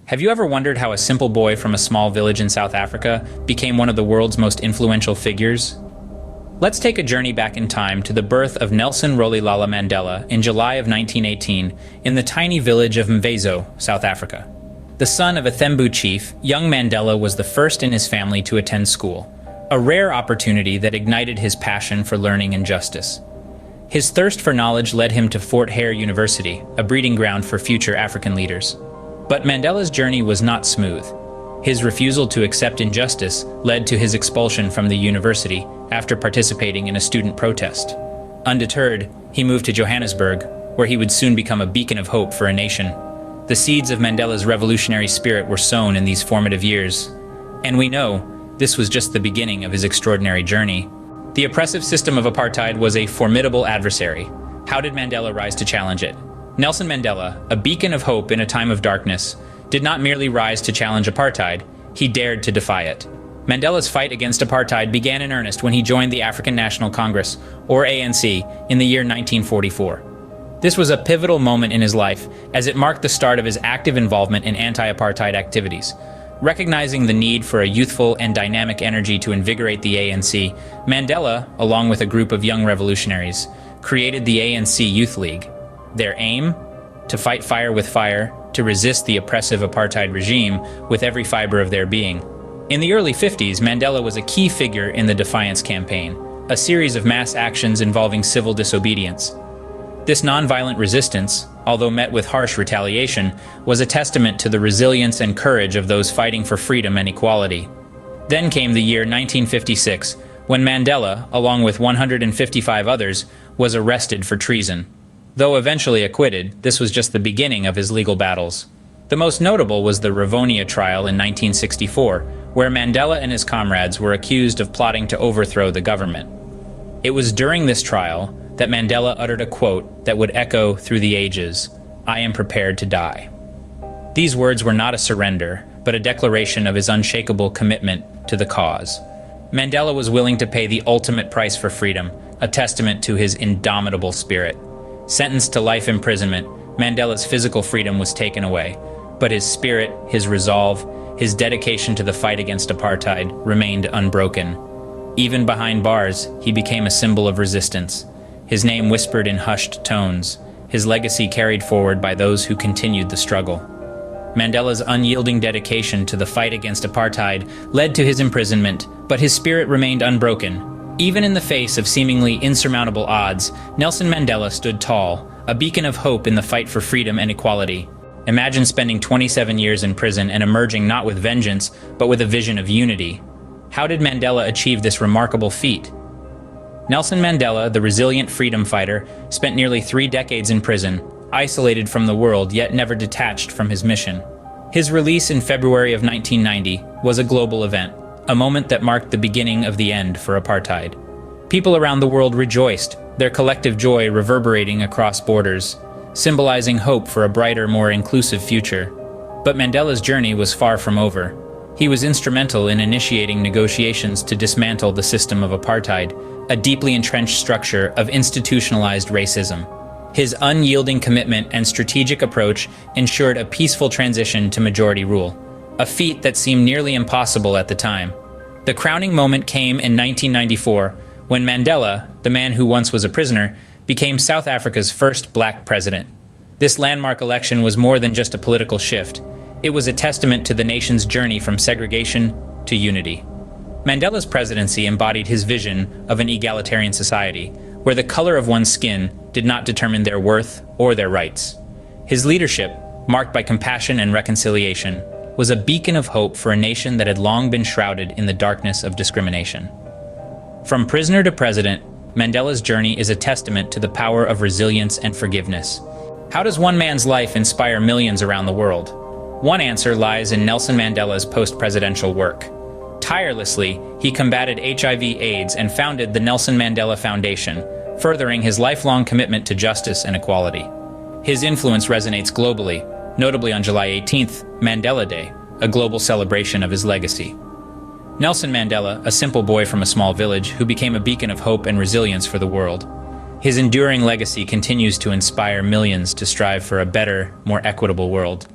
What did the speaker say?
Have you ever wondered how a simple boy from a small village in South Africa became one of the world's most influential figures? Let's take a journey back in time to the birth of Nelson Mandela in July of 1918 in the tiny village of Mvezo, South Africa. The son of a Thembu chief, young Mandela was the first in his family to attend school, a rare opportunity that ignited his passion for learning and justice. His thirst for knowledge led him to Fort Hare University, a breeding ground for future African leaders. But Mandela's journey was not smooth. His refusal to accept injustice led to his expulsion from the university after participating in a student protest. Undeterred, he moved to Johannesburg, where he would soon become a beacon of hope for a nation. The seeds of Mandela's revolutionary spirit were sown in these formative years. And we know this was just the beginning of his extraordinary journey. The oppressive system of apartheid was a formidable adversary. How did Mandela rise to challenge it? Nelson Mandela, a beacon of hope in a time of darkness, did not merely rise to challenge apartheid, he dared to defy it. Mandela's fight against apartheid began in earnest when he joined the African National Congress, or ANC, in the year 1944. This was a pivotal moment in his life, as it marked the start of his active involvement in anti-apartheid activities. Recognizing the need for a youthful and dynamic energy to invigorate the ANC, Mandela, along with a group of young revolutionaries, created the ANC Youth League. Their aim? To fight fire with fire, to resist the oppressive apartheid regime with every fiber of their being. In the early 50s, Mandela was a key figure in the Defiance Campaign, a series of mass actions involving civil disobedience. This nonviolent resistance, although met with harsh retaliation, was a testament to the resilience and courage of those fighting for freedom and equality. Then came the year 1956, when Mandela, along with 155 others, was arrested for treason. Though eventually acquitted, this was just the beginning of his legal battles. The most notable was the Rivonia trial in 1964, where Mandela and his comrades were accused of plotting to overthrow the government. It was during this trial that Mandela uttered a quote that would echo through the ages, "I am prepared to die." These words were not a surrender, but a declaration of his unshakable commitment to the cause. Mandela was willing to pay the ultimate price for freedom, a testament to his indomitable spirit. Sentenced to life imprisonment, Mandela's physical freedom was taken away, but his spirit, his resolve, his dedication to the fight against apartheid remained unbroken. Even behind bars, he became a symbol of resistance. His name whispered in hushed tones, his legacy carried forward by those who continued the struggle. Mandela's unyielding dedication to the fight against apartheid led to his imprisonment, but his spirit remained unbroken. Even in the face of seemingly insurmountable odds, Nelson Mandela stood tall, a beacon of hope in the fight for freedom and equality. Imagine spending 27 years in prison and emerging not with vengeance, but with a vision of unity. How did Mandela achieve this remarkable feat? Nelson Mandela, the resilient freedom fighter, spent nearly 3 decades in prison, isolated from the world yet never detached from his mission. His release in February of 1990 was a global event, a moment that marked the beginning of the end for apartheid. People around the world rejoiced, their collective joy reverberating across borders, symbolizing hope for a brighter, more inclusive future. But Mandela's journey was far from over. He was instrumental in initiating negotiations to dismantle the system of apartheid, a deeply entrenched structure of institutionalized racism. His unyielding commitment and strategic approach ensured a peaceful transition to majority rule, a feat that seemed nearly impossible at the time. The crowning moment came in 1994, when Mandela, the man who once was a prisoner, became South Africa's first black president. This landmark election was more than just a political shift. It was a testament to the nation's journey from segregation to unity. Mandela's presidency embodied his vision of an egalitarian society, where the color of one's skin did not determine their worth or their rights. His leadership, marked by compassion and reconciliation, was a beacon of hope for a nation that had long been shrouded in the darkness of discrimination. From prisoner to president, Mandela's journey is a testament to the power of resilience and forgiveness. How does one man's life inspire millions around the world? One answer lies in Nelson Mandela's post-presidential work. Tirelessly, he combated HIV/AIDS and founded the Nelson Mandela Foundation, furthering his lifelong commitment to justice and equality. His influence resonates globally, notably on July 18th, Mandela Day, a global celebration of his legacy. Nelson Mandela, a simple boy from a small village who became a beacon of hope and resilience for the world. His enduring legacy continues to inspire millions to strive for a better, more equitable world.